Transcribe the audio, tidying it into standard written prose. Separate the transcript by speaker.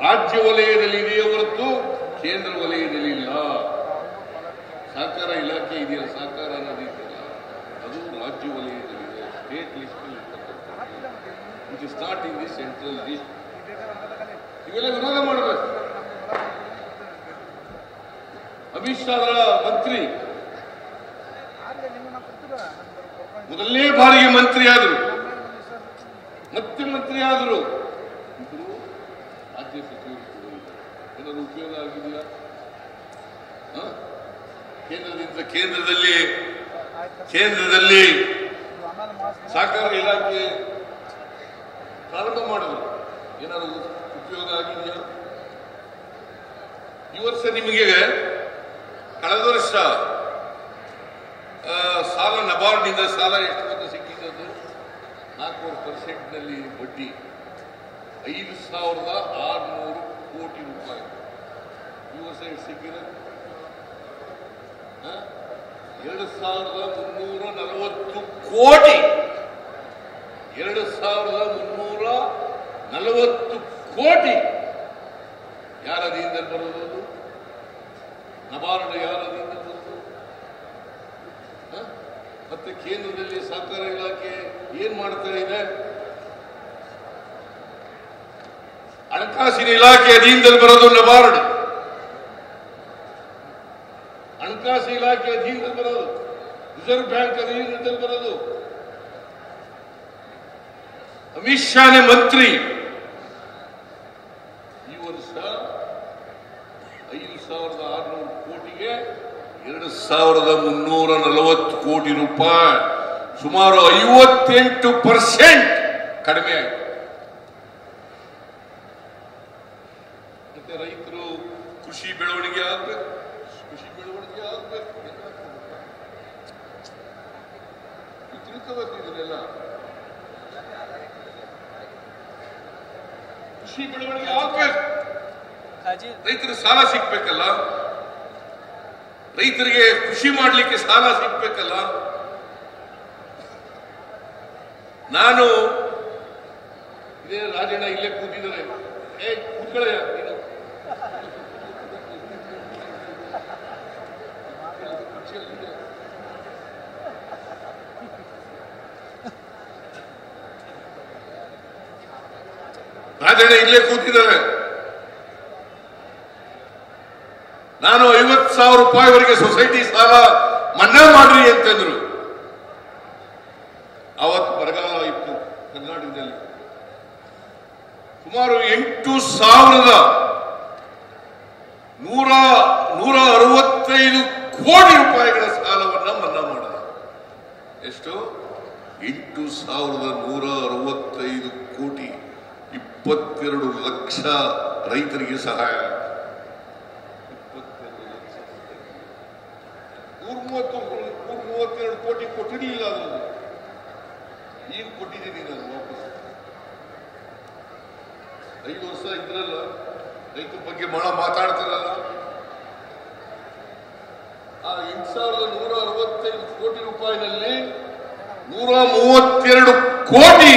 Speaker 1: ರಾಜ್ಯ ವಲಯದಲ್ಲಿ ಇದೆಯೇ ಹೊರತು ಕೇಂದ್ರ ವಲಯದಲ್ಲಿ ಇಲ್ಲ. ಸಹಕಾರ ಇಲಾಖೆ ಇದೆಯಲ್ಲ, ಸಹಕಾರ ಅನ್ನೋದು ಇದೆಯಲ್ಲ, ಅದು ರಾಜ್ಯ ವಲಯದಲ್ಲಿದೆ, state list it is not in the central list. ಇವೆಲ್ಲ ವಿರೋಧ ಮಾಡಬೇಕು. ಅಮಿತ್ ಶಾ ಮಂತ್ರಿ ಮೊದಲನೇ ಬಾರಿಗೆ ಮಂತ್ರಿ ಆದರು, ಮತ್ತೆ ಮಂತ್ರಿ ಆದರು. ರಾಜ್ಯ ಸಚಿವರು ಏನಾದ್ರು ಉಪಯೋಗ ಆಗಿದೆಯಾ? ಕೇಂದ್ರದಲ್ಲಿ ಸಹಕಾರ ಇಲಾಖೆ ಪ್ರಾರಂಭ ಮಾಡಿದ್ರು, ಏನಾದ್ರು ಉಪಯೋಗ ಆಗಿದೆಯಾ? ಈ ವರ್ಷ ನಿಮಗೆ ಕಳೆದ ವರ್ಷ ಸಾಲ ನಬಾರ್ಡ್ನಿಂದ ಸಾಲ ಎಷ್ಟು ಮೊತ್ತ ಸಿಕ್ಕಿದ್ದು? 4% ಬಡ್ಡಿ 5,600 ಕೋಟಿ ರೂಪಾಯಿ. ಈ ವರ್ಷ ಎಷ್ಟು ಸಿಕ್ಕಿದೆ? 2,340 ಕೋಟಿ. 2,340 ಕೋಟಿ ಯಾರ ಅಧೀನದಲ್ಲಿ ಬರೋದು? ನಬಾರ್ಡ್ ಯಾರ ಅಧೀನದಲ್ಲಿ ಬರೋದು? ಮತ್ತೆ ಕೇಂದ್ರದಲ್ಲಿ ಸಹಕಾರ ಇಲಾಖೆ ಏನ್ ಮಾಡ್ತಾ ಇದೆ? ಹಣಕಾಸಿನ ಇಲಾಖೆ ಅಧೀನದಲ್ಲಿ ಬರೋದು ನಬಾರ್ಡ್. ಹಣಕಾಸು ಇಲಾಖೆ ಅಧೀನದಲ್ಲಿ ಬರೋದು, ರಿಸರ್ವ್ ಬ್ಯಾಂಕ್ ಅಧೀನದಲ್ಲಿ ಬರೋದು. ಅಮಿತ್ ಶಾನೇ ಮಂತ್ರಿ. ಈ ವರ್ಷ 5,600 ಕೋಟಿಗೆ 2,340 ಕೋಟಿ ರೂಪಾಯಿ, ಸುಮಾರು 58% ಕಡಿಮೆ ಆಯಿತು. ಮತ್ತೆ ರೈತರು ಕೃಷಿ ಬೆಳವಣಿಗೆ ಆಗ್ಬೇಕು, ತಿಳ್ಕೋಬೇಕು. ಇದನ್ನೆಲ್ಲ ಕೃಷಿ ಬೆಳವಣಿಗೆ ಆಗ್ಬೇಕು, ರೈತರಿಗೆ ಸಾಲ ಸಿಗ್ಬೇಕಲ್ಲ, ರೈತರಿಗೆ ಕೃಷಿ ಮಾಡಲಿಕ್ಕೆ ಸಾಲ ಸಿಗ್ಬೇಕಲ್ಲ. ನಾನು ಇದೇ ರಾಜಣ್ಣ ಇಲ್ಲೇ ಕೂತಿದ್ದಾರೆ, ಕೂತ್ಕೊಳ್ಳಯ್ಯ ನೀನು. ರಾಜಣ್ಣ ಇಲ್ಲೇ ಕೂತಿದ್ದಾರೆ. ನಾನು 50,000 ರೂಪಾಯಿವರೆಗೆ ಸೊಸೈಟಿ ಸಾಲ ಮನ್ನಾ ಮಾಡ್ರಿ ಅಂತಂದ್ರು. ಅವತ್ತು ಬರಗಾಲ ಇತ್ತು ಕರ್ನಾಟಕದಲ್ಲಿ. ಸುಮಾರು 8,165 ಕೋಟಿ ರೂಪಾಯಿಗಳ ಸಾಲವನ್ನ ಮನ್ನಾ ಮಾಡಿದೆ. ಎಷ್ಟು? 8,165 ಕೋಟಿ, 22 ಲಕ್ಷ ರೈತರಿಗೆ ಸಹಾಯ. 132 ಕೋಟಿ ಕೊಟ್ಟಿರಲಿಲ್ಲ, ಅದನ್ನು ಈಗ ಕೊಟ್ಟಿದ್ದೀನಿ ನಾನು ವಾಪಸ್. 5 ವರ್ಷ ಇದ್ರಲ್ಲ, ರೈತರ ಬಗ್ಗೆ ಬಹಳ ಮಾತಾಡ್ತಾರಲ್ಲ. ಆ 8,165 ಕೋಟಿ ರೂಪಾಯಿನಲ್ಲಿ 132 ಕೋಟಿ